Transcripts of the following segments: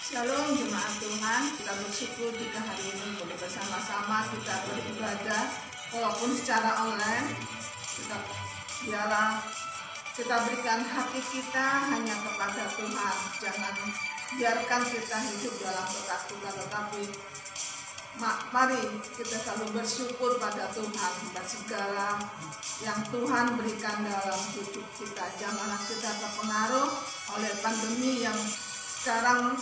Shalom jemaat Tuhan, kita bersyukur jika hari ini boleh bersama-sama kita beribadah walaupun secara online. Biarlah kita berikan hati kita hanya kepada Tuhan. Jangan biarkan kita hidup dalam ketakutan, tetapi mari kita selalu bersyukur pada Tuhan atas segala yang Tuhan berikan dalam hidup kita. Janganlah kita terpengaruh oleh pandemi yang sekarang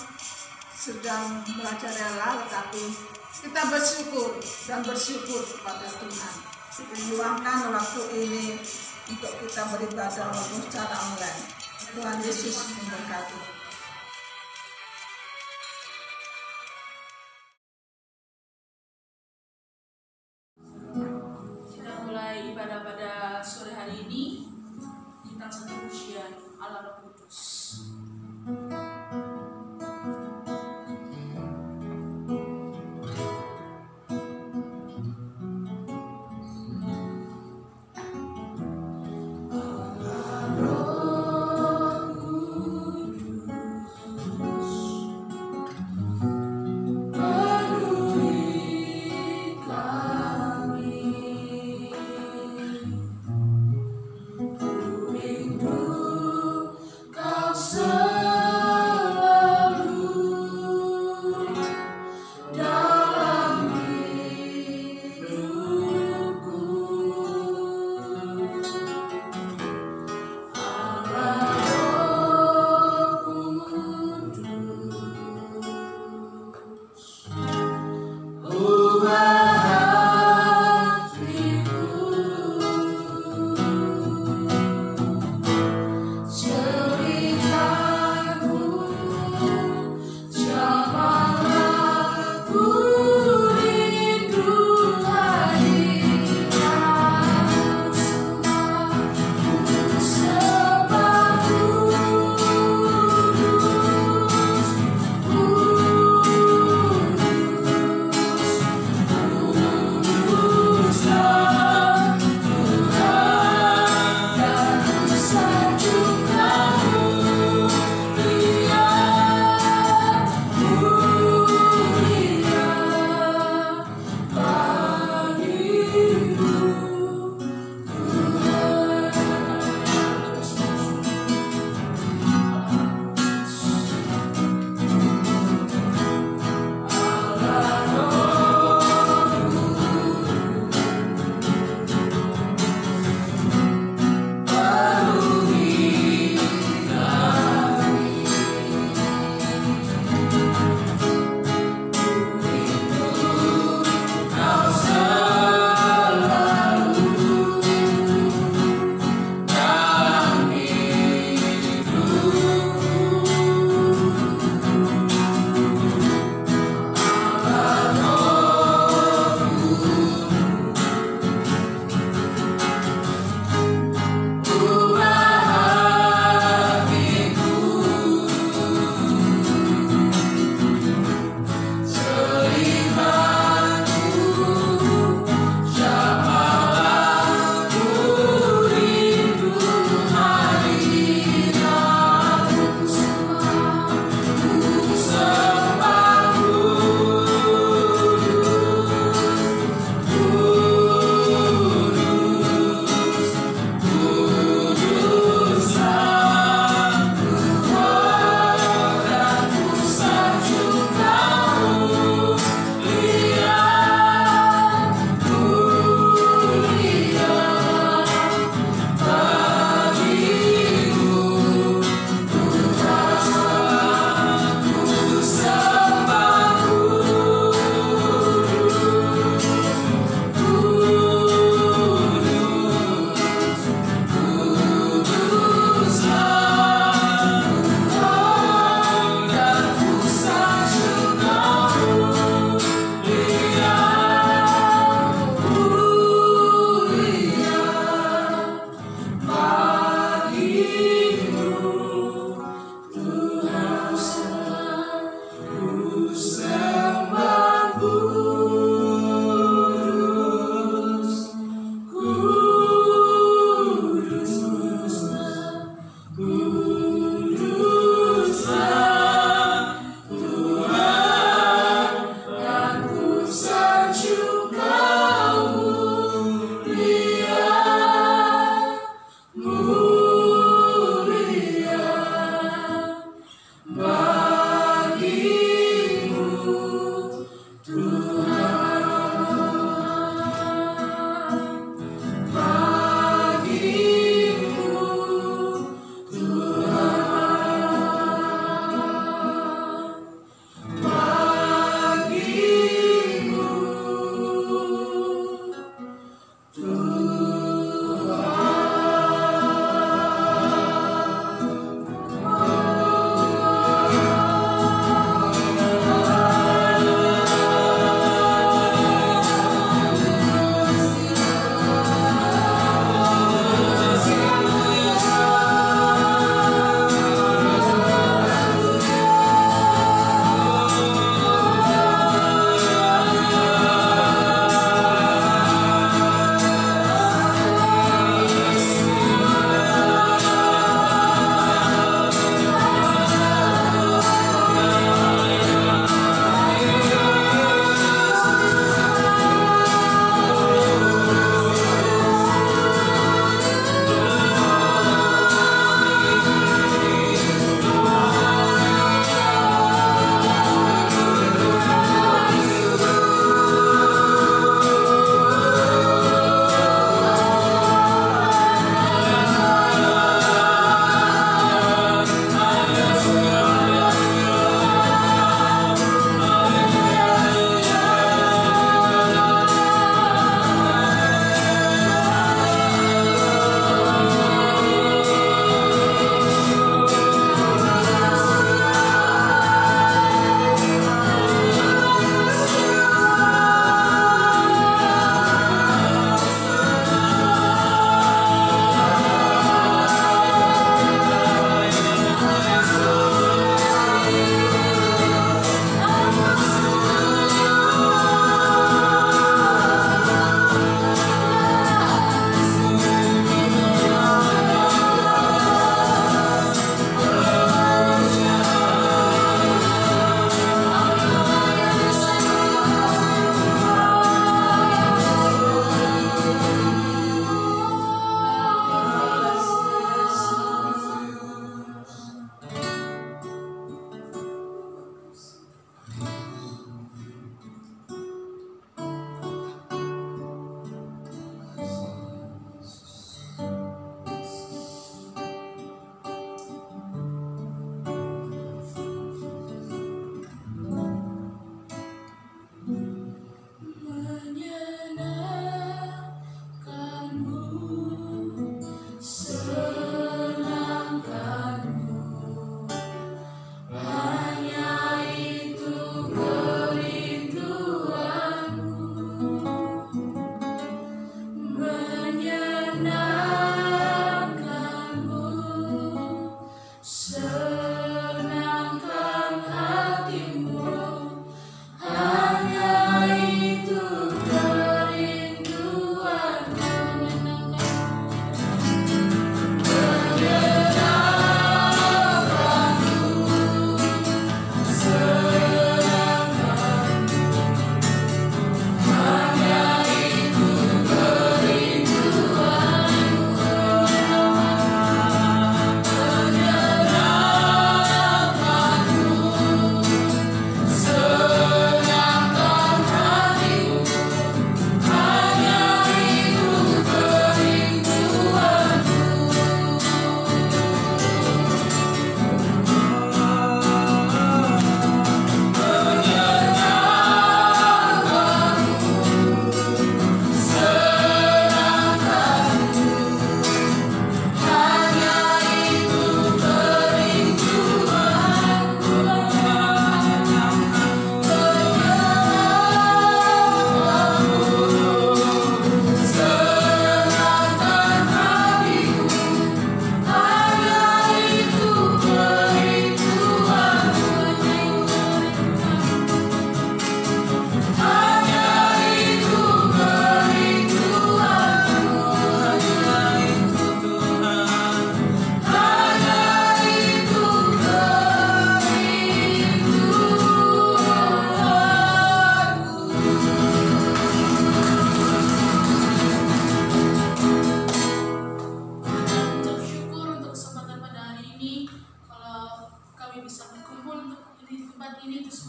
sedang merajalela, tetapi kita bersyukur dan bersyukur kepada Tuhan. Luangkan waktu ini untuk kita beribadah walaupun secara online. Tuhan Yesus memberkati. Kita mulai ibadah pada sore hari ini tentang satu pujian Allah Roh Kudus.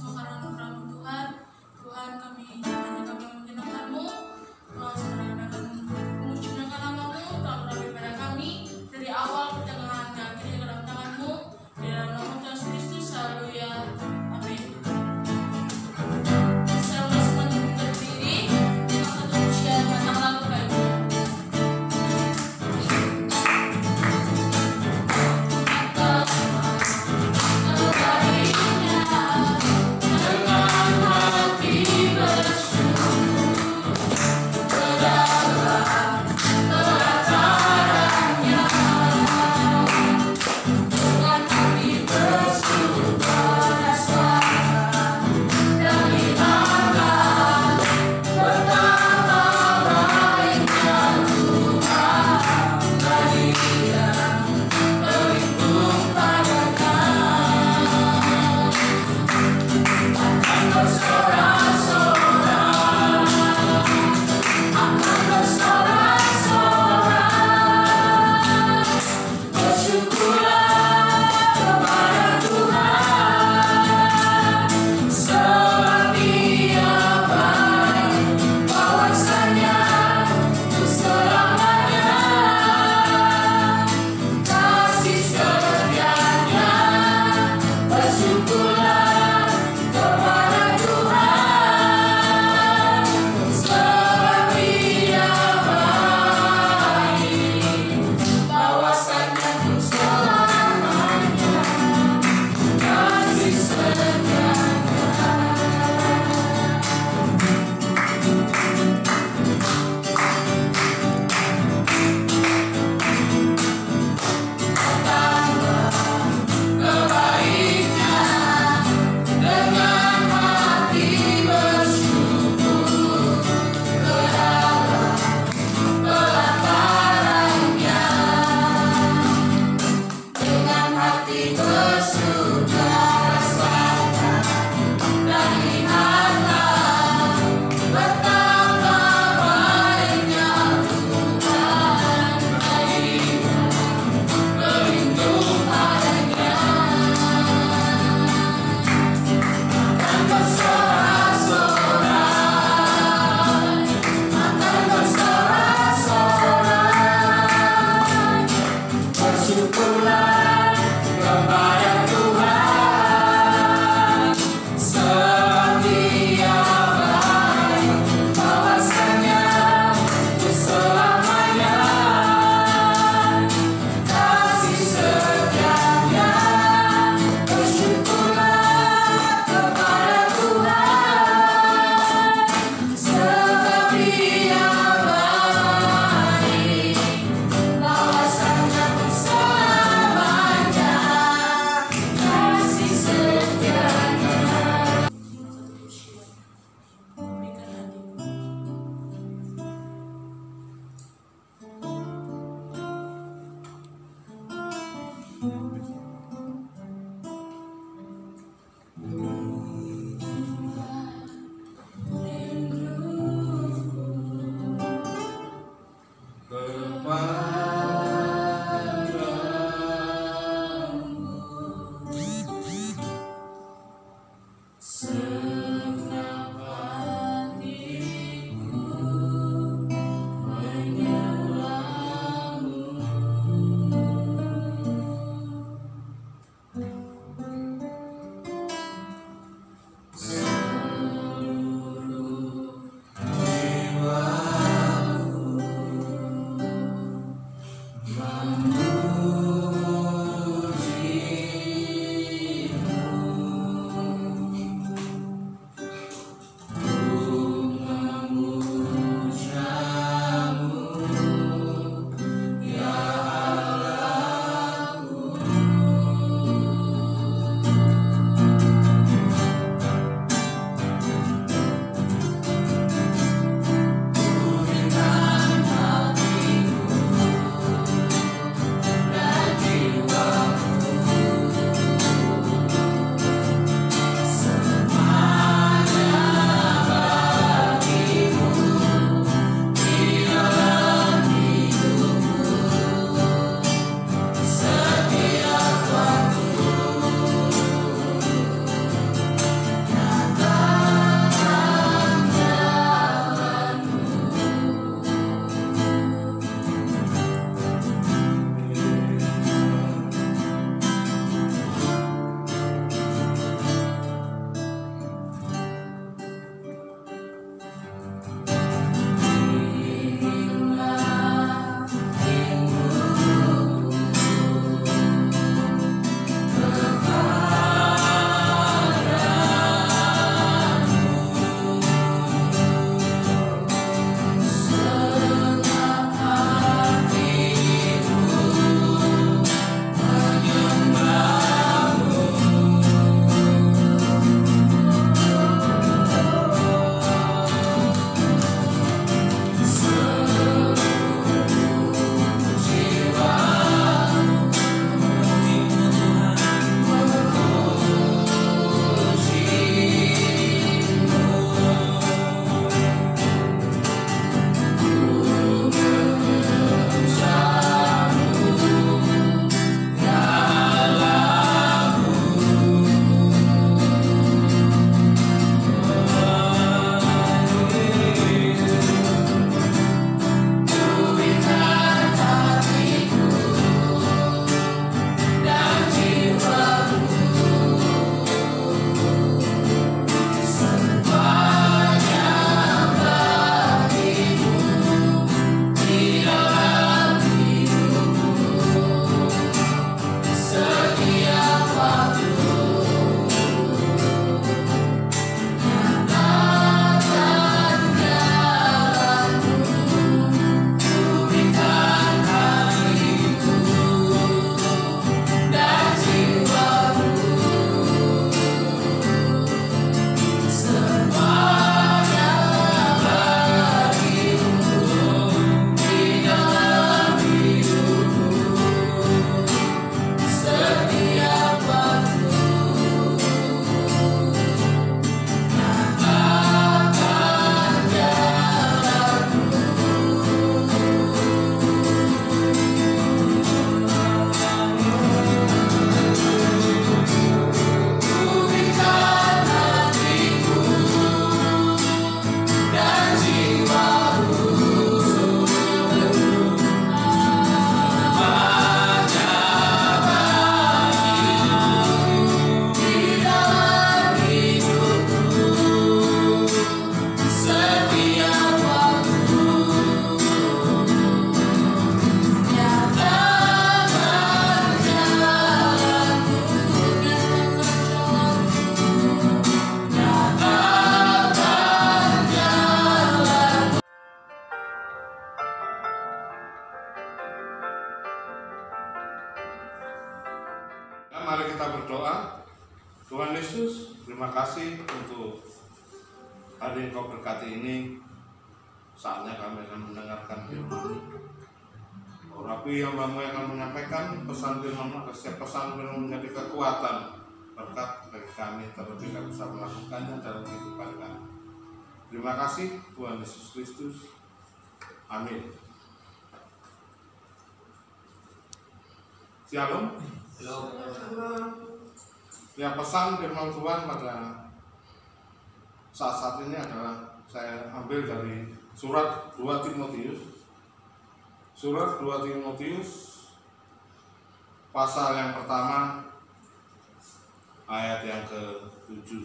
semua karena anugerah-Mu Tuhan. Tuhan, kami menyenangkan-Mu. Tuhan, sekarang akan menguji nama-Mu, telah berakhir pada kami dari awal pertengahan dan akhirnya ke dalam tangan-Mu. Di dalam nama Tuhan Yesus Kristus, haleluya, amin. Sekarang semua berdiri, kita satu ujian datang lalu baiknya. Bahwasanya ku selama mari kita berdoa. Tuhan Yesus, terima kasih untuk hari Engkau berkati ini. Saatnya kami akan mendengarkan firman-Mu. Rabi yang Bapak akan menyampaikan pesan firman-Mu, setiap pesan firman menjadi kekuatan berkat bagi kami, terlebih kami bisa melakukannya dalam kehidupan kami. Terima kasih Tuhan Yesus Kristus. Amin. Shalom. Ya, pesan firman Tuhan pada saat ini adalah saya ambil dari surat 2 Timotius. Surat 2 Timotius pasal yang pertama ayat yang ke-7.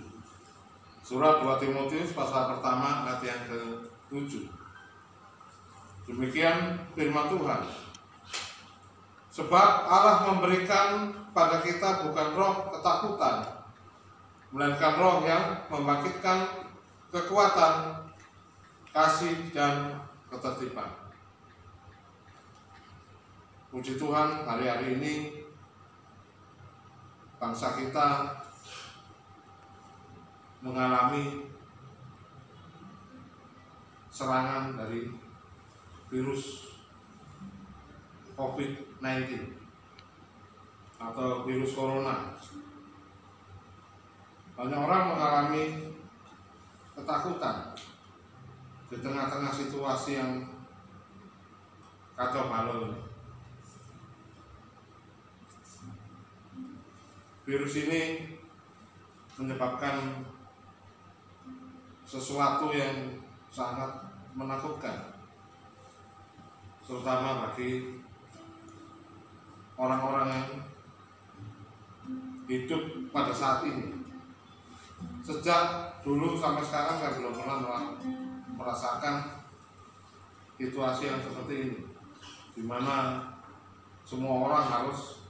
Surat 2 Timotius pasal pertama ayat yang ke-7. Demikian firman Tuhan. Sebab Allah memberikan pada kita bukan roh ketakutan, melainkan roh yang membangkitkan kekuatan, kasih, dan ketertiban. Puji Tuhan, hari-hari ini bangsa kita mengalami serangan dari virus COVID-19 atau virus corona. Banyak orang mengalami ketakutan di tengah-tengah situasi yang kacau balau ini. Virus ini menyebabkan sesuatu yang sangat menakutkan, terutama bagi orang-orang yang hidup pada saat ini. Sejak dulu sampai sekarang saya belum pernah merasakan situasi yang seperti ini, di mana semua orang harus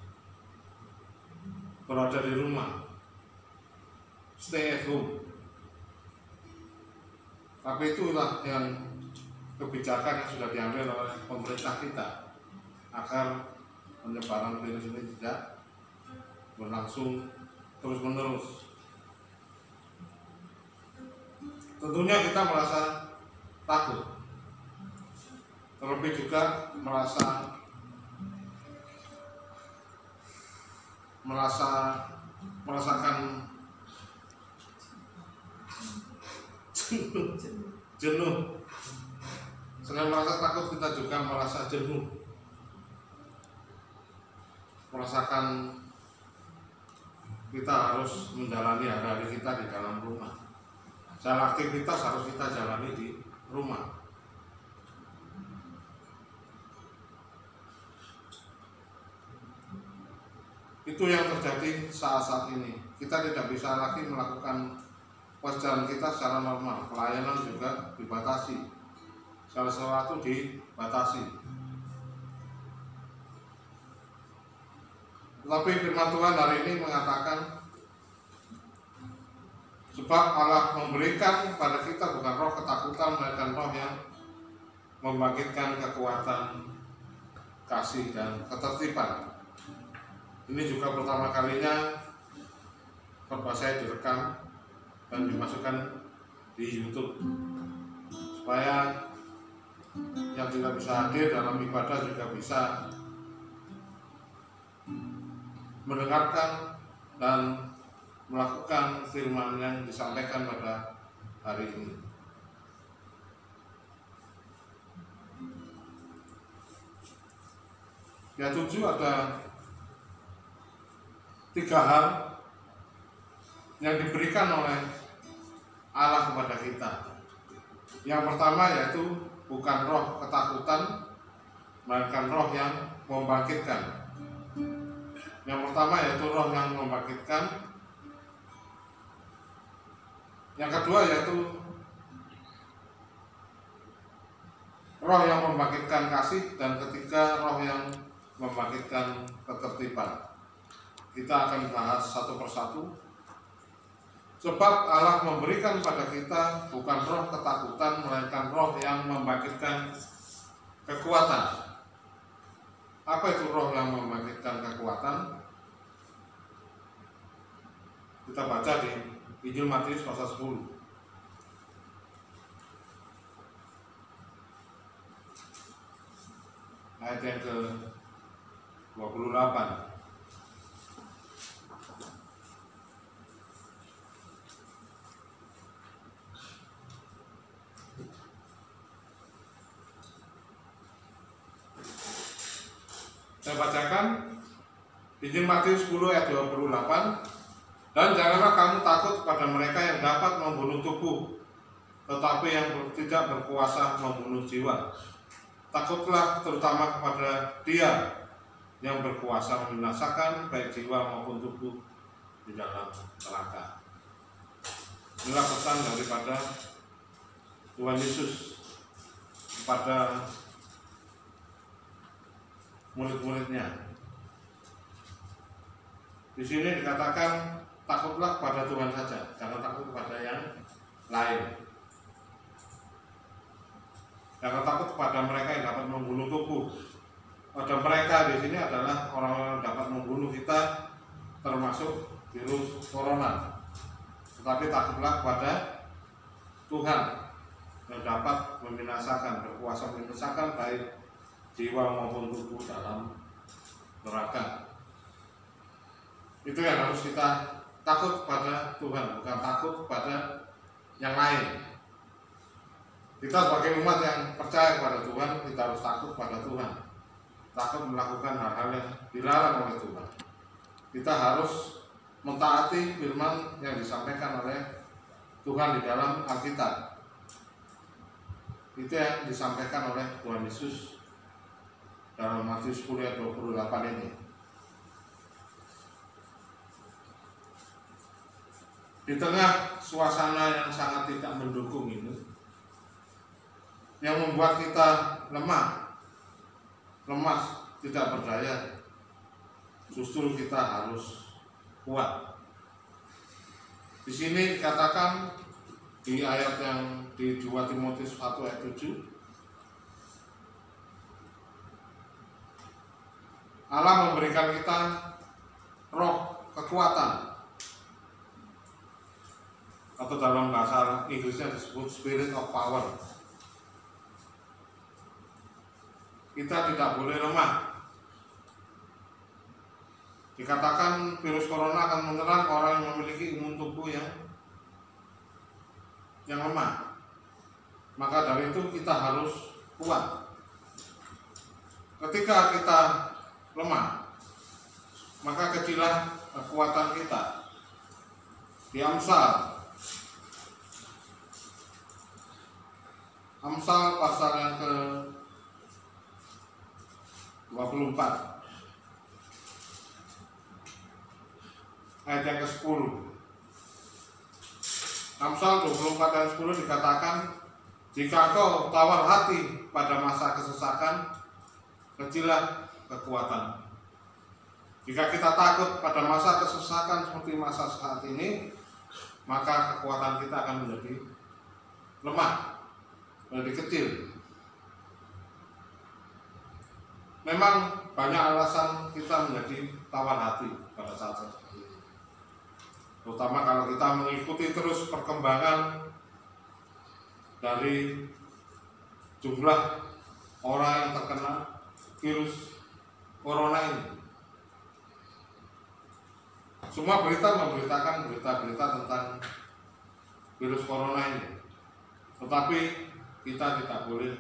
berada di rumah, stay at home. Tapi itulah yang kebijakan yang sudah diambil oleh pemerintah kita agar penyebaran virus ini tidak berlangsung terus-menerus. Tentunya kita merasa takut, terlebih juga merasakan jenuh. Selain merasa takut, kita juga merasa jenuh, merasakan kita harus menjalani hari-hari kita di dalam rumah. Segala aktivitas harus kita jalani di rumah. Itu yang terjadi saat-saat ini. Kita tidak bisa lagi melakukan pekerjaan kita secara normal. Pelayanan juga dibatasi, segala sesuatu dibatasi. Tetapi firman Tuhan hari ini mengatakan, sebab Allah memberikan kepada kita bukan roh ketakutan, melainkan roh yang membangkitkan kekuatan, kasih, dan ketertiban. Ini juga pertama kalinya khotbah saya direkam dan dimasukkan di YouTube, supaya yang tidak bisa hadir dalam ibadah juga bisa mendengarkan dan melakukan firman yang disampaikan pada hari ini. Yang 7 ada 3 hal yang diberikan oleh Allah kepada kita. Yang pertama yaitu bukan roh ketakutan, melainkan roh yang membangkitkan. Yang pertama yaitu roh yang membangkitkan. Yang kedua yaitu roh yang membangkitkan kasih, dan ketiga roh yang membangkitkan ketertiban. Kita akan bahas satu persatu. Sebab Allah memberikan pada kita bukan roh ketakutan, melainkan roh yang membangkitkan kekuatan. Apa itu roh yang membangkitkan kekuatan? Kita baca di Injil Matius pasal 10. Ayat yang ke-28. Saya bacakan Injil Matius 10 ayat 28. Dan janganlah kamu takut kepada mereka yang dapat membunuh tubuh, tetapi yang tidak berkuasa membunuh jiwa. Takutlah terutama kepada Dia yang berkuasa membinasakan baik jiwa maupun tubuh di dalam neraka. Inilah pesan daripada Tuhan Yesus kepada murid-muridnya. Di sini dikatakan takutlah kepada Tuhan saja, jangan takut kepada yang lain. Jangan takut kepada mereka yang dapat membunuh tubuh. Pada mereka di sini adalah orang-orang yang dapat membunuh kita, termasuk virus corona. Tetapi takutlah kepada Tuhan yang dapat membinasakan, berkuasa membinasakan baik jiwa maupun tubuh dalam neraka. Itu yang harus kita takut kepada Tuhan, bukan takut kepada yang lain. Kita sebagai umat yang percaya kepada Tuhan, kita harus takut kepada Tuhan. Takut melakukan hal-hal yang dilarang oleh Tuhan. Kita harus mentaati firman yang disampaikan oleh Tuhan di dalam Alkitab. Itu yang disampaikan oleh Tuhan Yesus dalam Matius 10 ayat 28 ini. Di tengah suasana yang sangat tidak mendukung ini, yang membuat kita lemah, tidak berdaya, justru kita harus kuat. Di sini dikatakan di ayat yang di 2 Timotius 1 ayat 7, Allah memberikan kita roh kekuatan, atau dalam bahasa Inggrisnya disebut spirit of power. Kita tidak boleh lemah. Dikatakan virus corona akan menyerang orang yang memiliki imun tubuh yang lemah. Maka dari itu kita harus kuat. Ketika kita lemah, maka kecilah kekuatan kita. Di Amsal pasal yang ke-24 ayat yang ke-10. Amsal 24 ayat 10 dikatakan, jika kau tawar hati pada masa kesesakan, kecilah kekuatan. Jika kita takut pada masa kesesakan seperti masa saat ini, maka kekuatan kita akan menjadi lemah, menjadi kecil. Memang banyak alasan kita menjadi tawar hati pada saat seperti ini. Terutama kalau kita mengikuti terus perkembangan dari jumlah orang yang terkena virus corona ini. Semua berita memberitakan berita-berita tentang virus corona ini. Tetapi kita tidak boleh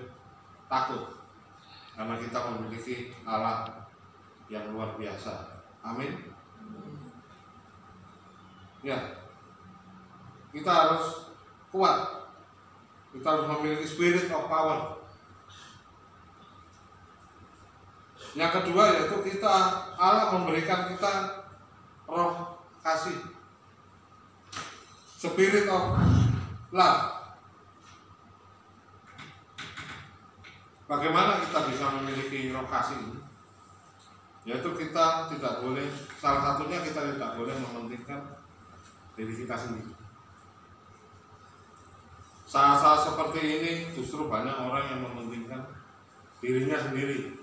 takut, karena kita memiliki Allah yang luar biasa. Amin. Ya, kita harus kuat. Kita harus memiliki spirit of power. Yang kedua yaitu Allah memberikan kita roh kasih, spirit of love. Bagaimana kita bisa memiliki roh kasih ini? Yaitu kita tidak boleh, salah satunya kita tidak boleh mementingkan diri kita sendiri. Saat-saat seperti ini justru banyak orang yang mementingkan dirinya sendiri.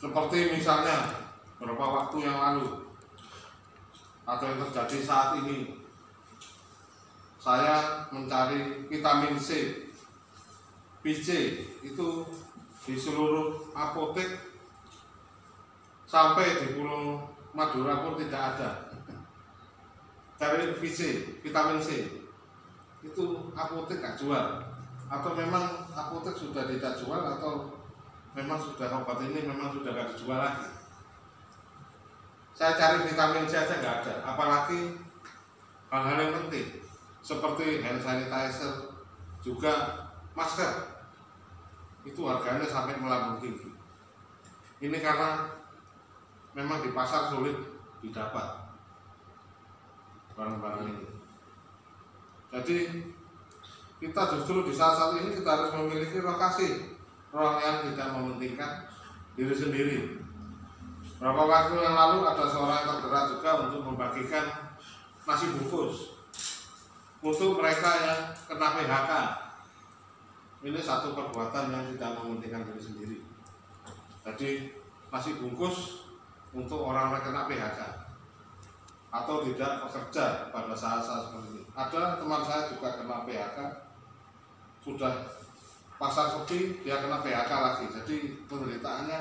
Seperti misalnya beberapa waktu yang lalu atau yang terjadi saat ini, saya mencari vitamin C, BC itu di seluruh apotek, sampai di Pulau Madura pun tidak ada. Cari BC, vitamin C, itu apotek nggak jual, atau memang apotek sudah tidak jual, atau memang sudah obat ini memang sudah nggak dijual lagi. Saya cari vitamin C aja nggak ada, apalagi hal-hal yang penting seperti hand sanitizer, juga masker, itu harganya sampai melambung tinggi. Ini karena memang di pasar sulit didapat barang-barang ini. Jadi kita justru di saat-saat ini kita harus memiliki roh yang tidak mementingkan diri sendiri. Beberapa waktu yang lalu ada seorang yang tergerak juga untuk membagikan nasi bungkus untuk mereka yang kena PHK. Ini satu perbuatan yang tidak mementingkan diri sendiri. Jadi nasi bungkus untuk orang-orang kena PHK atau tidak bekerja pada saat-saat seperti ini. Ada teman saya juga kena PHK, sudah pasar sepi, dia kena PHK lagi. Jadi penderitaannya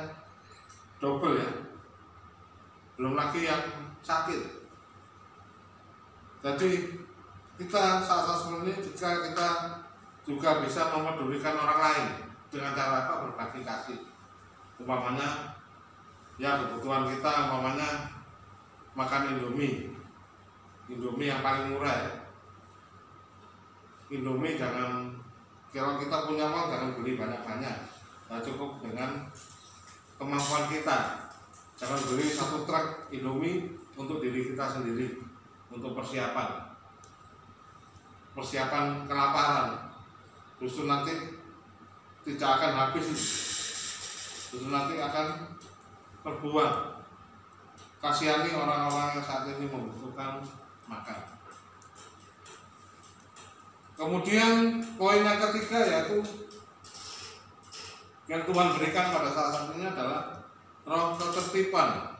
double ya. Belum lagi yang sakit. Jadi kita saat-saat seperti ini jika kita juga bisa memedulikan orang lain dengan cara apa? Berbagi kasih. Umpamanya ya kebutuhan kita, umpamanya makan Indomie yang paling murah ya. Indomie jangan, kalau kita punya uang jangan beli banyak-banyak, nah, cukup dengan kemampuan kita. Jangan beli satu truk Indomie untuk diri kita sendiri, untuk persiapan kelaparan, justru nanti tidak akan habis, justru nanti akan terbuang. Kasihani orang-orang yang saat ini membutuhkan makan. Kemudian poin yang ketiga yaitu yang Tuhan berikan pada saat ini adalah roh ketertiban,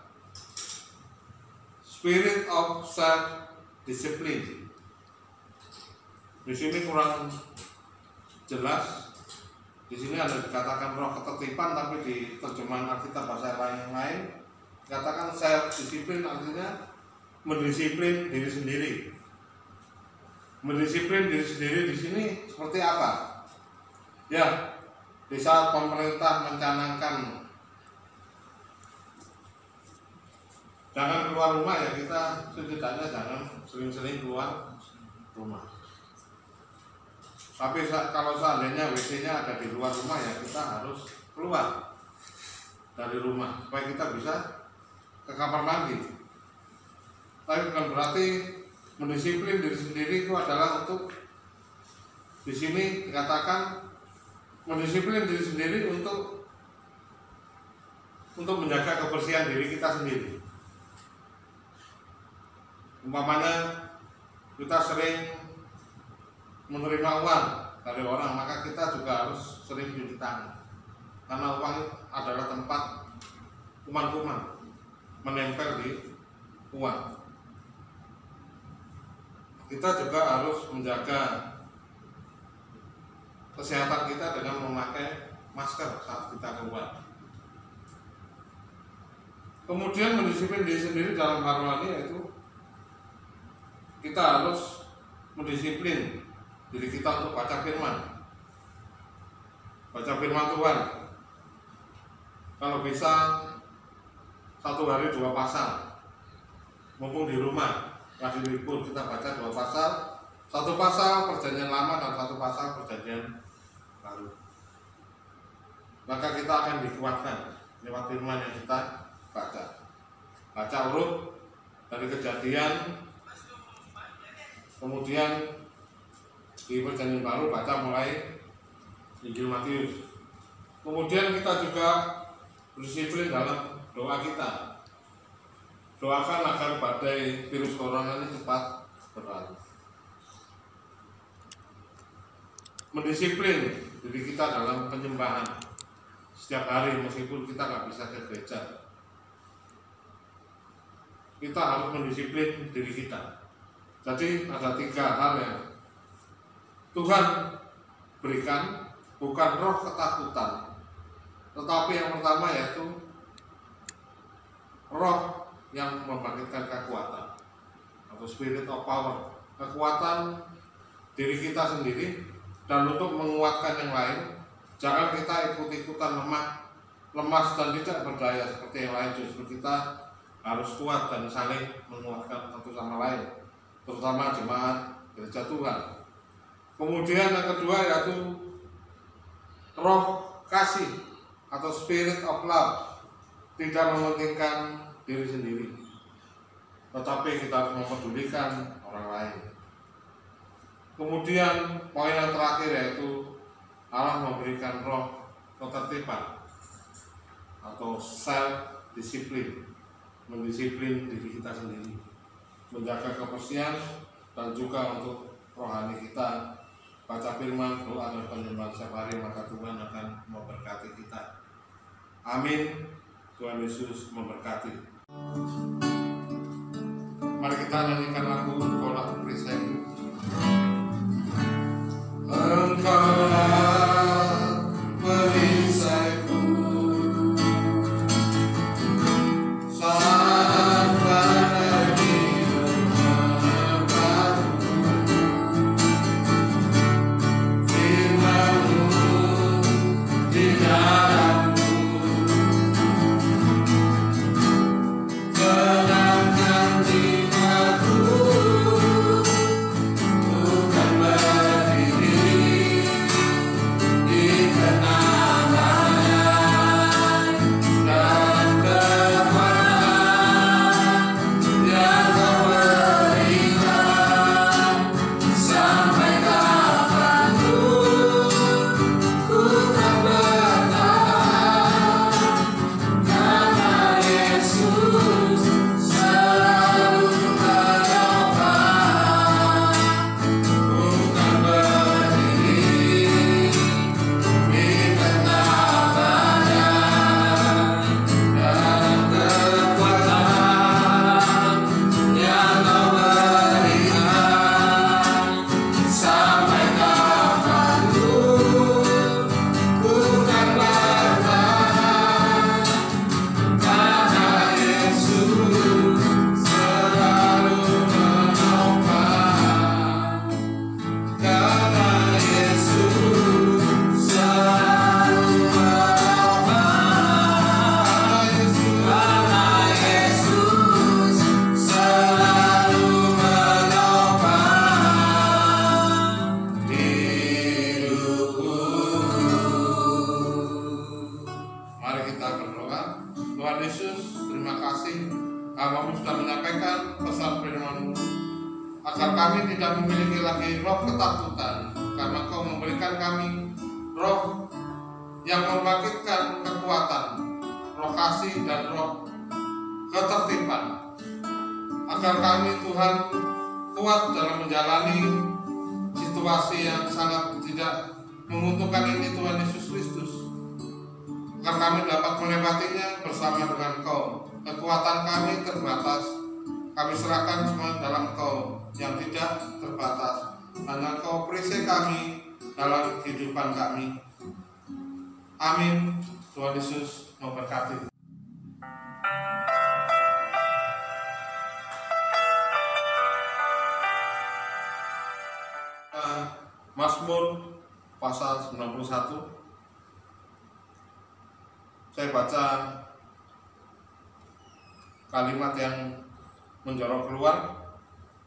spirit of self discipline. Di sini kurang jelas. Di sini ada dikatakan roh ketertiban, tapi di terjemahan Alkitab bahasa yang lain dikatakan self discipline, artinya mendisiplin diri sendiri. Mendisiplin diri sendiri di sini seperti apa? Ya, di saat pemerintah mencanangkan jangan keluar rumah, ya kita setidaknya jangan sering-sering keluar rumah. Tapi kalau seandainya WC-nya ada di luar rumah, ya kita harus keluar dari rumah supaya kita bisa ke kamar mandi. Tapi bukan berarti mendisiplin diri sendiri itu adalah untuk, di sini dikatakan mendisiplin diri sendiri untuk menjaga kebersihan diri kita sendiri. Umpamanya kita sering menerima uang dari orang, maka kita juga harus sering cuci tangan, karena uang adalah tempat kuman-kuman menempel di uang. Kita juga harus menjaga kesehatan kita dengan memakai masker saat kita keluar. Kemudian mendisiplin diri sendiri dalam hal ini yaitu kita harus mendisiplin diri kita untuk baca firman Tuhan. Kalau bisa 1 hari 2 pasal, mumpung di rumah lagi libur, kita baca 2 pasal, 1 pasal Perjanjian Lama dan 1 pasal Perjanjian Baru. Maka kita akan dikuatkan lewat firman yang kita baca urut dari Kejadian, kemudian di Perjanjian Baru baca mulai Injil Matius. Kemudian kita juga berdisiplin dalam doa kita. Doakan agar badai virus corona ini cepat berlalu. Mendisiplin diri kita dalam penyembahan. setiap hari meskipun kita nggak bisa ke gereja. Kita harus mendisiplin diri kita. Jadi ada 3 hal yang Tuhan berikan, bukan roh ketakutan, tetapi yang pertama yaitu roh yang membangkitkan kekuatan atau spirit of power, kekuatan diri kita sendiri dan untuk menguatkan yang lain. Jangan kita ikut-ikutan lemas dan tidak berdaya seperti yang lain. Justru kita harus kuat dan saling menguatkan satu sama lain, terutama jemaat gereja Tuhan. Kemudian yang kedua yaitu roh kasih atau spirit of love, tidak mementingkan diri sendiri, tetapi kita harus mempedulikan orang lain. Kemudian poin yang terakhir yaitu Allah memberikan roh ketertiban atau self disiplin, mendisiplin diri kita sendiri, menjaga kebersihan dan juga untuk rohani kita. Baca firman, doa dan penyembahan setiap hari, maka Tuhan akan memberkati kita. Amin. Tuhan Yesus memberkati. Mari kita nyanyikan lagu Engkaulah Perisaiku. Engkaulah perisaiku, saat badai menerpaku, firman-Mu di dalamku, tenangkan jiwaku, bukan berdiri di tengah badai dan kekuatan yang Kau berikan. Sampai kapanpun ku tak bertahan, karena Yesus selalu menopang. Ku tak berdiri di tengah badai dan kekuatan yang Kau berikan. Sampai kapanpun ku tak bertahan, karena Yesus selalu menopang. Karena Yesus selalu menopang. Karena Yesus selalu menopang hidupku. Mari kita berdoa. Tuhan Yesus, terima kasih Kau sudah menyampaikan pesan firman-Mu agar kami tidak memiliki lagi roh ketakutan, karena Kau memberikan kami roh yang membangkitkan kekuatan, roh kasih dan roh ketertiban, agar kami Tuhan kuat dalam menjalani situasi yang sangat tidak menguntungkan ini Tuhan Yesus Kristus, agar kami dapat melewatinya bersama dengan Kau. Kekuatan kami terbatas, kami serahkan semua dalam Kau yang tidak terbatas. Hanya Kau perisai kami dalam kehidupan kami. Amin. Tuhan Yesus memberkati. Mazmur pasal 91. Saya baca kalimat yang menjorok keluar,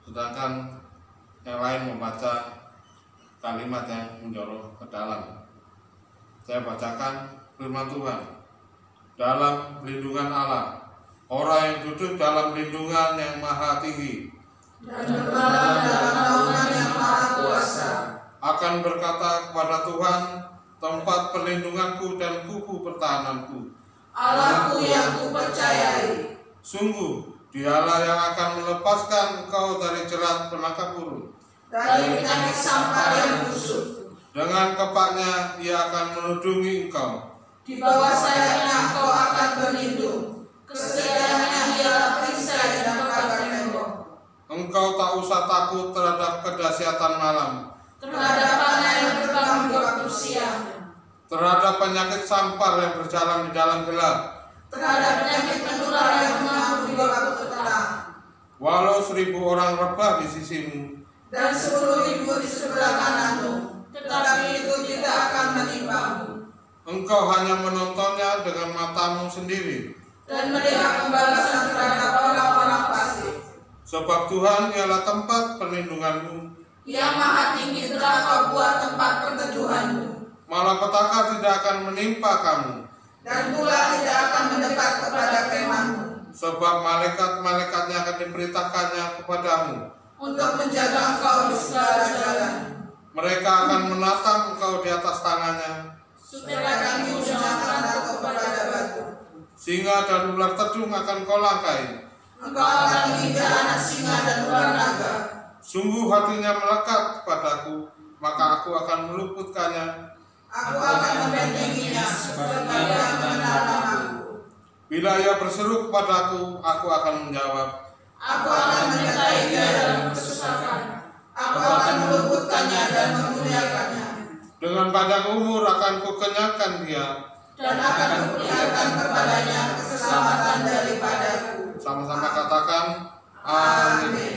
sedangkan yang lain membaca kalimat yang menjorok ke dalam. Saya bacakan firman Tuhan. Dalam lindungan Allah, orang yang duduk dalam lindungan yang maha tinggi dan berbaring dalam naungan yang maha kuasa, akan berkata kepada Tuhan, tempat perlindunganku dan kuku pertahananku, Allahku yang kupercayai. sungguh Dialah yang akan melepaskan engkau dari jerat penangkap burung, dari penyakit sampar yang busuk. dengan kepaknya ia akan melindungi engkau, Di bawah sayapnya engkau akan berlindung. Kesetiaannya ialah perisai dan pagar tembok. Engkau tak usah takut terhadap kedahsyatan malam, Terhadap panah yang terbang di waktu siang. terhadap penyakit sampar yang berjalan di dalam gelap. Terhadap penyakit menular yang mengamuk di waktu petang. Walau 1000 orang rebah di sisimu, Dan 10.000 di sebelah kananmu, tetapi itu tidak akan menimpamu. engkau hanya menontonnya dengan matamu sendiri. Dan melihat pembalasan terhadap orang-orang fasik. Sebab Tuhan ialah tempat perlindunganmu, Yang maha tinggi telah kau buat tempat perteduhanmu. malapetaka tidak akan menimpa kamu. Dan bulan tidak akan mendekat kepada kemahmu. Sebab malaikat-malaikatnya akan diperintahkannya kepadamu. Untuk menjaga engkau di segala jalan. Mereka akan menatang engkau di atas tangannya, Supaya kamu jangan jatuh kepada batu. singa dan ular tedung akan kau langkai. Engkau akan menginjak anak singa dan ular naga. Sungguh hatinya melekat padaku, maka aku akan meluputkannya. Aku akan membentenginya sebab dia mengenal namaku. Bila ia berseru kepadaku, aku akan menjawab. Aku akan menyertai dia dalam kesusahan. Aku akan meluputkannya dan memuliakannya. Dengan panjang umur akan kukenyangkan dia. Dan akan kuperlihatkan kepadanya keselamatan daripadaku. Sama-sama katakan, amin.